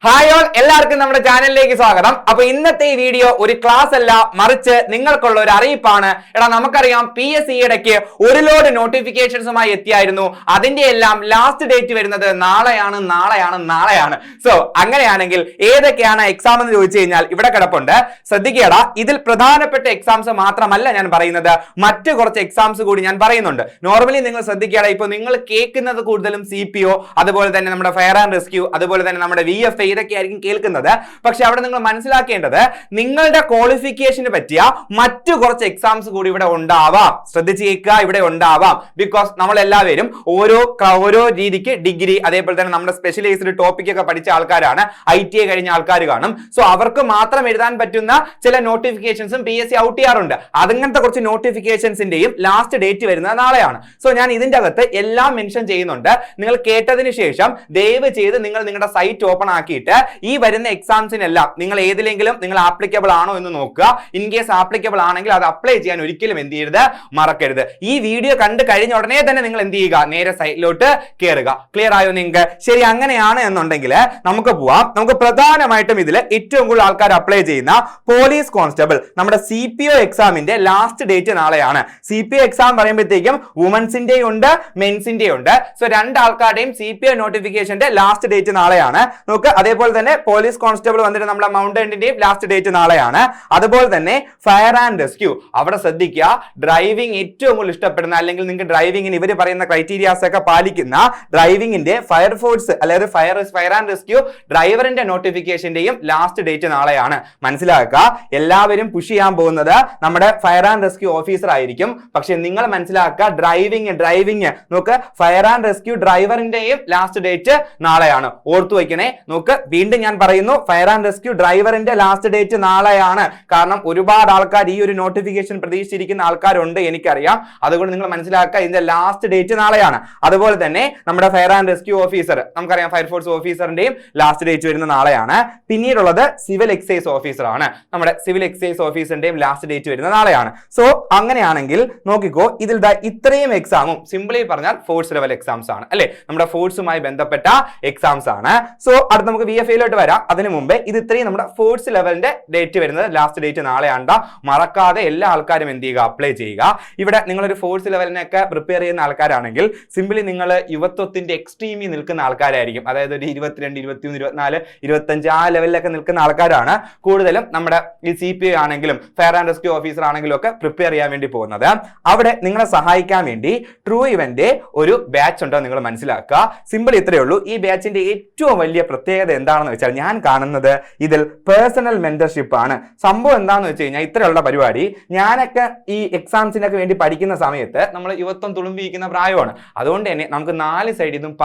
Hi all, എല്ലാവർക്കും നമ്മുടെ ചാനലിലേക്ക് സ്വാഗതം. അപ്പൊ ഇന്നത്തെ ഈ വീഡിയോ ഒരു ക്ലാസ് അല്ല, മറിച്ച് നിങ്ങൾക്കുള്ള ഒരു അറിയിപ്പാണ്. നമുക്കറിയാം PSC ഇടയ്ക്ക് ഒരു ലോഡ് നോട്ടിഫിക്കേഷൻസുമായി എത്തിയായിരുന്നു. അതിന്റെ എല്ലാം ലാസ്റ്റ് ഡേറ്റ് വരുന്നത് നാളെയാണ്. സോ അങ്ങനെയാണെങ്കിൽ ഏതൊക്കെയാണ് എക്സാം എന്ന് ചോദിച്ചു കഴിഞ്ഞാൽ ഇവിടെ കിടപ്പുണ്ട്. ശ്രദ്ധിക്കേടാ, ഇതിൽ പ്രധാനപ്പെട്ട എക്സാംസ് മാത്രമല്ല ഞാൻ പറയുന്നത്, മറ്റു കുറച്ച് എക്സാംസ് കൂടി ഞാൻ പറയുന്നുണ്ട്. നോർമലി നിങ്ങൾ ശ്രദ്ധിക്കേടാ, ഇപ്പൊ നിങ്ങൾ കേൾക്കുന്നത് കൂടുതലും CPO, അതുപോലെ തന്നെ നമ്മുടെ ഫയർ ആൻഡ് റെസ്ക്യൂ, അതുപോലെ തന്നെ നമ്മുടെ VFA, ഇതൊക്കെയായിരിക്കും കേൾക്കുന്നത്. പക്ഷെ അവിടെ നിങ്ങൾ മനസ്സിലാക്കേണ്ടത് നിങ്ങളുടെ ക്വാളിഫിക്കേഷന് പറ്റിയ മറ്റു കുറച്ച് എക്സാംസ് കൂടി ഇവിടെ ഉണ്ടാവാം. ശ്രദ്ധിച്ച് കേൾക്കുക, ഇവിടെ ഉണ്ടാവാം. ബിക്കോസ് നമ്മൾ എല്ലാവരും ഓരോ രീതിക്ക് ഡിഗ്രി, അതേപോലെ തന്നെ നമ്മുടെ സ്പെഷ്യലൈസ്ഡ് ടോപ്പിക് ഒക്കെ പഠിച്ച ആൾക്കാരാണ്. ITA കഴിഞ്ഞ ആൾക്കാർ കാണും. സോ അവർക്ക് മാത്രം എഴുതാൻ പറ്റുന്ന ചില നോട്ടിഫിക്കേഷൻസും PSC ഔട്ട് ചെയ്യാറുണ്ട്. അങ്ങനത്തെ കുറച്ച് നോട്ടിഫിക്കേഷൻസിന്റെയും ലാസ്റ്റ് ഡേറ്റ് വരുന്നത് നാളെയാണ്. സോ ഞാൻ ഇതിന്റെ അകത്ത് എല്ലാം മെൻഷൻ ചെയ്യുന്നുണ്ട്. നിങ്ങൾ കേട്ടതിന് ശേഷം ദയവ് ചെയ്ത് നിങ്ങൾ നിങ്ങളുടെ സൈറ്റ് ഓപ്പൺ ആക്കി ഈ വരുന്ന എക്സാംസിനെല്ലാം നിങ്ങൾ ഏതിലെങ്കിലും നിങ്ങൾ ആപ്ലിക്കബിൾ ആണോ എന്ന് നോക്കുക. ഇൻ കേസ് ആപ്ലിക്കബിൾ ആണെങ്കിൽ അത് അപ്ലൈ ചെയ്യാൻ ഒരിക്കലും എന്ത് ചെയ്യരുത്, മറക്കരുത്. ഈ വീഡിയോ കണ്ടു കഴിഞ്ഞ ഉടനെ തന്നെ നിങ്ങൾ എന്ത് ചെയ്യുക, നേരെ സൈറ്റിലോട്ട് കയറുക. ക്ലിയർ ആയോ നിങ്ങൾക്ക്? ശരി, അങ്ങനെയാണ് എന്നുണ്ടെങ്കിൽ നമുക്ക് പോവാം. നമുക്ക് പ്രധാനമായിട്ടും ഇതിൽ ഏറ്റവും കൂടുതൽ ആൾക്കാർ അപ്ലൈ ചെയ്യുന്ന പോലീസ് കോൺസ്റ്റബിൾ നമ്മുടെ CPO എക്സാമിന്റെ ലാസ്റ്റ് ഡേറ്റ് നാളെയാണ്. CPO എക്സാം പറയുമ്പോഴത്തേക്കും വുമൻസിന്റെ ഉണ്ട്, മെൻസിന്റെ ഉണ്ട്. സോ രണ്ടാൾക്കാരുടെയും CPO നോട്ടിഫിക്കേഷന്റെ ലാസ്റ്റ് ഡേറ്റ് നാളെയാണ്. നോക്ക്, അതേപോലെ തന്നെ പോലീസ് കോൺസ്റ്റബിൾ വന്നിട്ട് നമ്മുടെ മൗണ്ടന്റെയും ലാസ്റ്റ് ഡേറ്റ് നാളെയാണ്. അതുപോലെ തന്നെ ഫയർ ആൻഡ് റെസ്ക്യൂ, അവിടെ ശ്രദ്ധിക്കുക, ഡ്രൈവിംഗ് ഏറ്റവും കൂടുതൽ ഇഷ്ടപ്പെടുന്ന, അല്ലെങ്കിൽ നിങ്ങൾക്ക് ഡ്രൈവിംഗിന് ഇവർ പറയുന്ന ക്രൈറ്റീരിയാസ് ഒക്കെ പാലിക്കുന്ന ഡ്രൈവിംഗിന്റെ ഫയർഫോഴ്സ് അല്ലെങ്കിൽ ഫയർ ആൻഡ് റെസ്ക്യൂ ഡ്രൈവറിന്റെ നോട്ടിഫിക്കേഷന്റെയും ലാസ്റ്റ് ഡേറ്റ് നാളെയാണ്. മനസ്സിലാക്കുക, എല്ലാവരും പുഷ് ചെയ്യാൻ പോകുന്നത് നമ്മുടെ ഫയർ ആൻഡ് റെസ്ക്യൂ ഓഫീസർ ആയിരിക്കും. പക്ഷെ നിങ്ങൾ മനസ്സിലാക്കുക, ഡ്രൈവിംഗ് നോക്ക്, ഫയർ ആൻഡ് റെസ്ക്യൂ ഡ്രൈവറിന്റെയും ലാസ്റ്റ് ഡേറ്റ് നാളെയാണ്. ഓർത്തു വയ്ക്കണേ. നോക്ക്, വീണ്ടും ഞാൻ പറയുന്നു, ഫയർ ആൻഡ് റെസ്ക്യൂ ഡ്രൈവറിന്റെ ലാസ്റ്റ് ഡേറ്റ് നാളെയാണ്. കാരണം ഒരുപാട് ആൾക്കാർ ഈ ഒരു നോട്ടിഫിക്കേഷൻ പ്രതീക്ഷിച്ചിരിക്കുന്ന ആൾക്കാരുണ്ട്, എനിക്കറിയാം. അതുകൊണ്ട് നിങ്ങൾ മനസ്സിലാക്കുക, ഇതിന്റെ ലാസ്റ്റ് ഡേറ്റ് നാളെയാണ്. അതുപോലെ തന്നെ നമ്മുടെ ഫയർ ആൻഡ് റെസ്ക്യൂ ഓഫീസർ, നമുക്കറിയാം ഫയർഫോഴ്സ് ഓഫീസറിന്റെയും ലാസ്റ്റ് ഡേറ്റ് വരുന്ന നാളെയാണ്. പിന്നീടുള്ളത് സിവിൽ എക്സൈസ് ഓഫീസർ ആണ്. നമ്മുടെ സിവിൽ എക്സൈസ് ഓഫീസറിന്റെയും ലാസ്റ്റ് ഡേറ്റ് വരുന്ന നാളെയാണ്. സോ അങ്ങനെയാണെങ്കിൽ നോക്കിക്കോ, ഇതിൽ ഇത്രയും എക്സാമും സിംപിളി പറഞ്ഞാൽ ഫോഴ്സ് ലെവൽ എക്സാംസ് ആണ്, അല്ലെ? നമ്മുടെ ഫോഴ്സുമായി ബന്ധപ്പെട്ട എക്സാംസ് ആണ്. സോ അടുത്ത നമുക്ക് VFAയിലോട്ട് വരാം. അതിനു മുമ്പേ ഇത് ഇത്രയും നമ്മുടെ ഫോഴ്സ് ലെവലിന്റെ ഡേറ്റ് വരുന്നത് ലാസ്റ്റ് ഡേറ്റ് നാളെയാണ്. മറക്കാതെ എല്ലാ ആൾക്കാരും എന്ത് ചെയ്യുക, അപ്ലൈ ചെയ്യുക. ഇവിടെ നിങ്ങളൊരു ഫോഴ്സ് ലെവലിനൊക്കെ പ്രിപ്പയർ ചെയ്യുന്ന ആൾക്കാരാണെങ്കിൽ സിംപിളി നിങ്ങൾ യുവത്വത്തിന്റെ എക്സ്ട്രീമിൽ നിൽക്കുന്ന ആൾക്കാരായിരിക്കും. അതായത് ഒരു 22, 23, 24, 25 ആ ലെവലിലൊക്കെ നിൽക്കുന്ന ആൾക്കാരാണ് കൂടുതലും നമ്മുടെ ഈ CPO ആണെങ്കിലും ഫയർ ആൻഡ് റെസ്ക്യൂ ഓഫീസർ ആണെങ്കിലും ഒക്കെ പ്രിപ്പയർ ചെയ്യാൻ വേണ്ടി പോകുന്നത്. അവിടെ നിങ്ങളെ സഹായിക്കാൻ വേണ്ടി ട്രൂ ഇവന്റ് ഒരു ബാച്ച് ഉണ്ടോ നിങ്ങൾ മനസ്സിലാക്കുക. സിമ്പിൾ ഇത്രയേ ഉള്ളൂ. ഈ ബാച്ചിന്റെ ഏറ്റവും വലിയ പ്രത്യേകത എന്താണെന്ന് വെച്ചാൽ, ഞാൻ കാണുന്നത് ഇതിൽ പേഴ്സണൽ മെന്റർഷിപ്പ് ആണ്. സംഭവം എന്താണെന്ന് വെച്ച് കഴിഞ്ഞാൽ, ഇത്രയുള്ള പരിപാടി ഞാനൊക്കെ ഈ എക്സാംസിനൊക്കെ വേണ്ടി പഠിക്കുന്ന സമയത്ത് നമ്മൾ യുവത്വം തുളുമ്പിയിരിക്കുന്ന പ്രായമാണ്. അതുകൊണ്ട് തന്നെ നമുക്ക് 4 സൈഡിൽ നിന്നും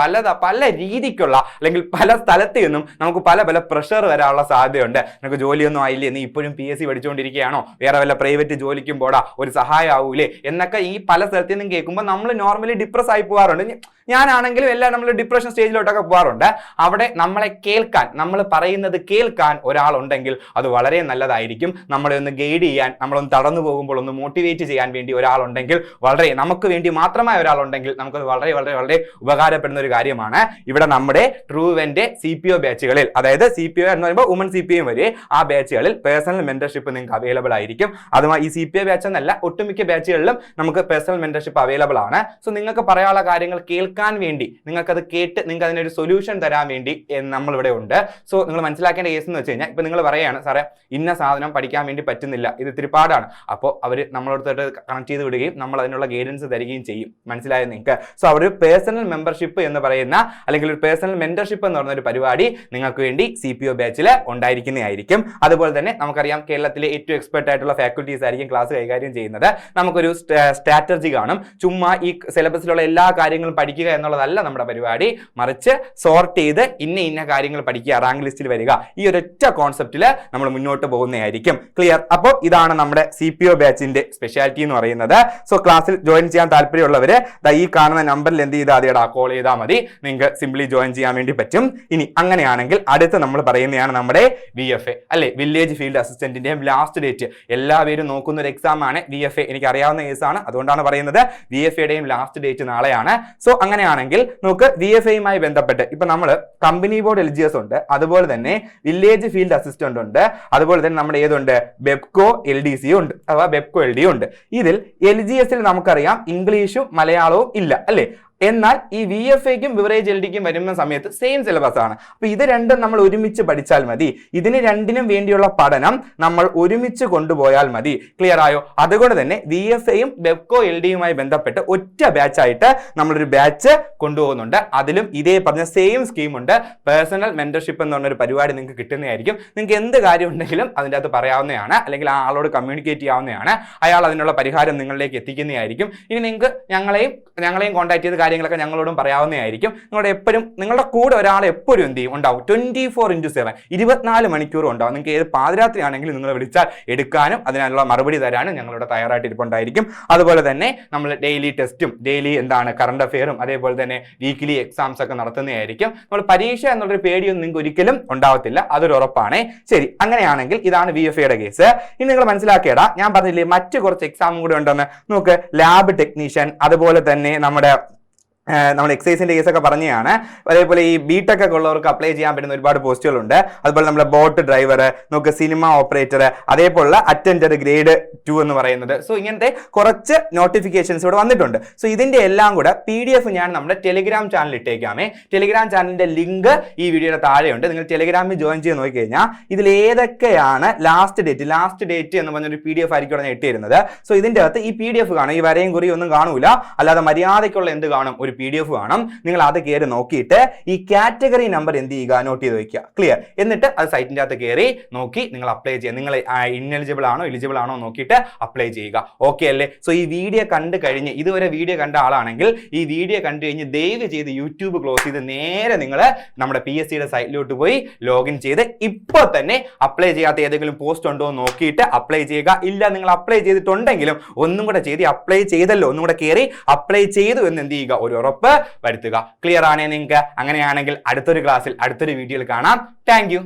പല രീതിക്കുള്ള, അല്ലെങ്കിൽ പല സ്ഥലത്ത് നിന്നും നമുക്ക് പല പ്രഷർ വരാനുള്ള സാധ്യതയുണ്ട്. നമുക്ക് ജോലിയൊന്നും ആയില്ലേ, നീ ഇപ്പോഴും PSC പഠിച്ചുകൊണ്ടിരിക്കുകയാണോ, വേറെ വല്ല പ്രൈവറ്റ് ജോലിക്കും പോടാ, ഒരു സഹായം ആവൂലേ എന്നൊക്കെ ഈ പല സ്ഥലത്തു നിന്നും കേൾക്കുമ്പോൾ നമ്മൾ നോർമലി ഡിപ്രസ് ആയി പോകാറുണ്ട്. ഞാനാണെങ്കിലും എല്ലാം നമ്മൾ ഡിപ്രഷൻ സ്റ്റേജിലോട്ടൊക്കെ പോകാറുണ്ട്. അവിടെ നമ്മളെ കേൾക്കാൻ, നമ്മൾ പറയുന്നത് കേൾക്കാൻ ഒരാളുണ്ടെങ്കിൽ അത് വളരെ നല്ലതായിരിക്കും. നമ്മളെ ഒന്ന് ഗൈഡ് ചെയ്യാൻ, നമ്മളൊന്ന് തടന്നു പോകുമ്പോൾ ഒന്ന് മോട്ടിവേറ്റ് ചെയ്യാൻ വേണ്ടി ഒരാളുണ്ടെങ്കിൽ, വളരെ നമുക്ക് വേണ്ടി മാത്രമായ ഒരാളുണ്ടെങ്കിൽ നമുക്കത് വളരെ ഉപകാരപ്പെടുന്ന ഒരു കാര്യമാണ്. ഇവിടെ നമ്മുടെ ട്രൂവെന്റ് CPO ബാച്ചുകളിൽ, അതായത് CPO എന്ന് പറയുമ്പോൾ വുമൻ CPO വരെ ആ ബാച്ചുകളിൽ പേഴ്സണൽ മെന്റർഷിപ്പ് നിങ്ങൾക്ക് അവൈലബിൾ ആയിരിക്കും. അതുമായി ഈ CPO ബാച്ച് എന്നല്ല, ഒട്ടുമിക്ക ബാച്ചുകളിലും നമുക്ക് പേഴ്സണൽ മെന്റർഷിപ്പ് അവൈലബിൾ ആണ്. സോ നിങ്ങൾക്ക് പറയാനുള്ള കാര്യങ്ങൾ കേൾക്കാൻ വേണ്ടി, നിങ്ങൾക്ക് അത് കേട്ട് നിങ്ങൾക്ക് അതിനൊരു സൊല്യൂഷൻ തരാൻ വേണ്ടി നമ്മൾ ഇവിടെ ഉണ്ട്. സോ നിങ്ങൾ മനസ്സിലാക്കേണ്ട കേസ് എന്ന് വെച്ച് കഴിഞ്ഞാൽ, ഇപ്പൊ നിങ്ങൾ പറയുകയാണ്, സാറേ ഇന്ന സാധനം പഠിക്കാൻ വേണ്ടി പറ്റുന്നില്ല, ഇത് ഇത്തിരി പാടാണ്. അപ്പോൾ അവർ നമ്മളോടത്തോട്ട് കണക്ട് ചെയ്ത് വിടുകയും നമ്മൾ അതിനുള്ള ഗൈഡൻസ് തരികയും ചെയ്യും. മനസ്സിലായോ നിങ്ങൾക്ക്? സോ അവർ പേഴ്സണൽ മെമ്പർഷിപ്പ് എന്ന് പറയുന്ന, അല്ലെങ്കിൽ ഒരു പേഴ്സണൽ മെന്റർഷിപ്പ് എന്ന് പറയുന്ന ഒരു പരിപാടി നിങ്ങൾക്ക് വേണ്ടി CPO ബാച്ചിൽ ഉണ്ടായിരിക്കുന്നതായിരിക്കും. അതുപോലെ തന്നെ നമുക്കറിയാം, കേരളത്തിലെ ഏറ്റവും എക്സ്പെർട്ട് ആയിട്ടുള്ള ഫാക്കൽറ്റീസ് ആയിരിക്കും ക്ലാസ് കൈകാര്യം ചെയ്യുന്നത്. നമുക്കൊരു സ്ട്രാറ്റജി കാണും. ചുമ്മാ ഈ സിലബസിലുള്ള എല്ലാ കാര്യങ്ങളും പഠിക്കുക എന്നുള്ളതല്ല നമ്മുടെ പരിപാടി, മറിച്ച് സോർട്ട് ചെയ്ത് ഇന്ന കാര്യങ്ങൾ പഠിക്കുക, റാങ്ക് ലിസ്റ്റിൽ വരിക, ഈ ഒരൊറ്റ കോൺസെപ്റ്റിൽ നമ്മൾ മുന്നോട്ട് പോകുന്നതായിരിക്കും. ക്ലിയർ? അപ്പോൾ ഇതാണ് നമ്മുടെ CPO ബാച്ചിന്റെ സ്പെഷ്യാലിറ്റി എന്ന് പറയുന്നത്. സോ ക്ലാസ്സിൽ ജോയിൻ ചെയ്യാൻ താല്പര്യമുള്ളവര് ഈ കാണുന്ന നമ്പറിൽ എന്ത് ചെയ്താൽ മതിയടാ, കോൾ ചെയ്താൽ മതി, നിങ്ങൾക്ക് സിംപ്ലി ജോയിൻ ചെയ്യാൻ വേണ്ടി പറ്റും. ഇനി അങ്ങനെയാണെങ്കിൽ അടുത്ത് നമ്മൾ പറയുന്നതാണ് നമ്മുടെ VFA, അല്ലെ? വില്ലേജ് ഫീൽഡ് അസിസ്റ്റന്റിന്റെയും ലാസ്റ്റ് ഡേറ്റ് എല്ലാവരും നോക്കുന്ന ഒരു എക്സാം ആണ് VFA. എനിക്ക് അറിയാവുന്ന കേസാണ്, അതുകൊണ്ടാണ് പറയുന്നത്. VFAയുടെയും ലാസ്റ്റ് ഡേറ്റ് നാളെയാണ്. സോ അങ്ങനെയാണെങ്കിൽ നമുക്ക് VFAയുമായി ബന്ധപ്പെട്ട് ഇപ്പൊ നമ്മൾ കമ്പനി ബോർഡ് LGS ഉണ്ട്, അതുപോലെ തന്നെ വില്ലേജ് ഫീൽഡ് അസിസ്റ്റന്റ് ഉണ്ട്, അതുപോലെ തന്നെ നമ്മുടെ ഏതുണ്ട് ബെപ്കോ LDC ഉണ്ട് അഥവാ ബെപ്കോ LD ഉണ്ട്. ഇതിൽ LGSൽ നമുക്കറിയാം ഇംഗ്ലീഷും മലയാളവും ഇല്ല അല്ലേ? എന്നാൽ ഈ VFAയ്ക്കും ബിവറേജ് LDക്കും വരുന്ന സമയത്ത് സെയിം സിലബസ് ആണ്. അപ്പൊ ഇത് രണ്ടും നമ്മൾ ഒരുമിച്ച് പഠിച്ചാൽ മതി. ഇതിന് രണ്ടിനും വേണ്ടിയുള്ള പഠനം നമ്മൾ ഒരുമിച്ച് കൊണ്ടുപോയാൽ മതി. ക്ലിയർ ആയോ? അതുകൊണ്ട് തന്നെ VFAയും ബെപ്കോ LDയുമായി ബന്ധപ്പെട്ട് ഒറ്റ ബാച്ചായിട്ട് നമ്മളൊരു ബാച്ച് കൊണ്ടുപോകുന്നുണ്ട്. അതിലും ഇതേ പറഞ്ഞ സെയിം സ്കീം ഉണ്ട്. പേഴ്സണൽ മെന്റർഷിപ്പ് എന്ന് പറഞ്ഞൊരു പരിപാടി നിങ്ങൾക്ക് കിട്ടുന്നതായിരിക്കും. നിങ്ങൾക്ക് എന്ത് കാര്യം ഉണ്ടെങ്കിലും അതിൻ്റെ അകത്ത് പറയാവുന്നതാണ്, അല്ലെങ്കിൽ ആ ആളോട് കമ്മ്യൂണിക്കേറ്റ് ചെയ്യാവുന്നതാണ്. അയാൾ അതിനുള്ള പരിഹാരം നിങ്ങളിലേക്ക് എത്തിക്കുന്നതായിരിക്കും. ഇനി നിങ്ങൾക്ക് ഞങ്ങളെയും കോൺടാക്ട് ചെയ്ത് കാര്യങ്ങളൊക്കെ ഞങ്ങളോടും പറയാവുന്നതായിരിക്കും. നിങ്ങളുടെ കൂടെ ഒരാൾ എപ്പോഴും എന്ത് ചെയ്യും ഉണ്ടാവും, 24/7 24 മണിക്കൂറും ഉണ്ടാവും. നിങ്ങൾക്ക് ഏത് പാതിരാത്രി ആണെങ്കിലും നിങ്ങൾ വിളിച്ചാൽ എടുക്കാനും അതിനുള്ള മറുപടി തരാനും ഞങ്ങളിവിടെ തയ്യാറായിട്ടിരിപ്പുണ്ടായിരിക്കും. അതുപോലെ തന്നെ നമ്മൾ ഡെയിലി ടെസ്റ്റും ഡെയിലി കറണ്ട് അഫെയറും അതേപോലെ തന്നെ വീക്കിലി എക്സാംസ് ഒക്കെ നടത്തുന്നതായിരിക്കും. നമ്മൾ പരീക്ഷ എന്നുള്ളൊരു പേടിയൊന്നും നിങ്ങൾക്ക് ഒരിക്കലും ഉണ്ടാവത്തില്ല, അതൊരു ഉറപ്പാണ്. ശരി, അങ്ങനെയാണെങ്കിൽ ഇതാണ് VFAയുടെ കേസ്. ഇനി നിങ്ങൾ മനസ്സിലാക്കിയടാ, ഞാൻ പറഞ്ഞില്ലേ മറ്റു കുറച്ച് എക്സാമും കൂടെ ഉണ്ടെന്ന്. നമുക്ക് ലാബ് ടെക്നീഷ്യൻ, അതുപോലെ തന്നെ നമ്മൾ എക്സൈസിന്റെ കേസൊക്കെ പറഞ്ഞതാണ്. അതേപോലെ ഈ ബിടെക് ഒക്കെ ഉള്ളവർക്ക് അപ്ലൈ ചെയ്യാൻ പറ്റുന്ന ഒരുപാട് പോസ്റ്റുകളുണ്ട്. അതുപോലെ നമ്മുടെ ബോട്ട് ഡ്രൈവർ, നമുക്ക് സിനിമ ഓപ്പറേറ്റർ, അതേപോലെ അറ്റൻഡർ ഗ്രേഡ് 2 എന്ന് പറയുന്നത്. സോ ഇങ്ങനത്തെ കുറച്ച് നോട്ടിഫിക്കേഷൻസ് ഇവിടെ വന്നിട്ടുണ്ട്. സോ ഇതിന്റെ എല്ലാം കൂടെ PDF ഞാൻ നമ്മുടെ ടെലിഗ്രാം ചാനൽ ഇട്ടേക്കാമേ. ടെലിഗ്രാം ചാനലിന്റെ ലിങ്ക് ഈ വീഡിയോയുടെ താഴെയുണ്ട്. നിങ്ങൾ ടെലിഗ്രാമിൽ ജോയിൻ ചെയ്ത് നോക്കിക്കഴിഞ്ഞാൽ ഇതിൽ ഏതൊക്കെയാണ് ലാസ്റ്റ് ഡേറ്റ് എന്ന് പറഞ്ഞൊരു PDF ആയിരിക്കും ഞാൻ ഇട്ടിരുന്നത്. സോ ഇതിന്റെ അകത്ത് ഈ PDF കാണും, ഈ വരയും കുറിയും ഒന്നും കാണൂല, അല്ലാതെ മര്യാദയ്ക്കുള്ള എന്ത് കാണും, ഒരു PDF കാണും. നിങ്ങൾ അത് കയറി നോക്കിയിട്ട് ഈ കാറ്റഗറി നമ്പർ എന്ത് ചെയ്യുക, നോട്ട് ചെയ്ത് വെക്കുക. ക്ലിയർ? എന്നിട്ട് അത് സൈറ്റിന്റെ അകത്ത് കയറി നോക്കി നിങ്ങൾ അപ്ലൈ ചെയ്യുക. നിങ്ങൾ ഇൻഎലിജിബിൾ ആണോ എലിജിബിൾ ആണോ നോക്കിയിട്ട് അപ്ലൈ ചെയ്യുക. ഓക്കെ അല്ലേ? സോ ഈ വീഡിയോ കണ്ടു കഴിഞ്ഞ് ഇതുവരെ വീഡിയോ കണ്ട ആളാണെങ്കിൽ ഈ വീഡിയോ കണ്ടു കഴിഞ്ഞ് ദയവ് ചെയ്ത് യൂട്യൂബ് ക്ലോസ് ചെയ്ത് നേരെ നിങ്ങൾ നമ്മുടെ PSCയുടെ സൈറ്റിലോട്ട് പോയി ലോഗിൻ ചെയ്ത് ഇപ്പോൾ തന്നെ അപ്ലൈ ചെയ്യാത്ത ഏതെങ്കിലും പോസ്റ്റ് ഉണ്ടോ എന്ന് നോക്കിയിട്ട് അപ്ലൈ ചെയ്യുക. ഇല്ല, നിങ്ങൾ അപ്ലൈ ചെയ്തിട്ടുണ്ടെങ്കിലും ഒന്നും കൂടെ ചെയ്ത് അപ്ലൈ ചെയ്തല്ലോ ഒന്നും കൂടെ കയറി അപ്ലൈ ചെയ്തു എന്ന് എന്ത് ചെയ്യുക, ഒരു ഉറപ്പ് വരുത്തുക. ക്ലിയർ ആണേ നിങ്ങൾക്ക്? അങ്ങനെയാണെങ്കിൽ അടുത്തൊരു ക്ലാസ്സിൽ അടുത്തൊരു വീഡിയോയിൽ കാണാം. Thank you.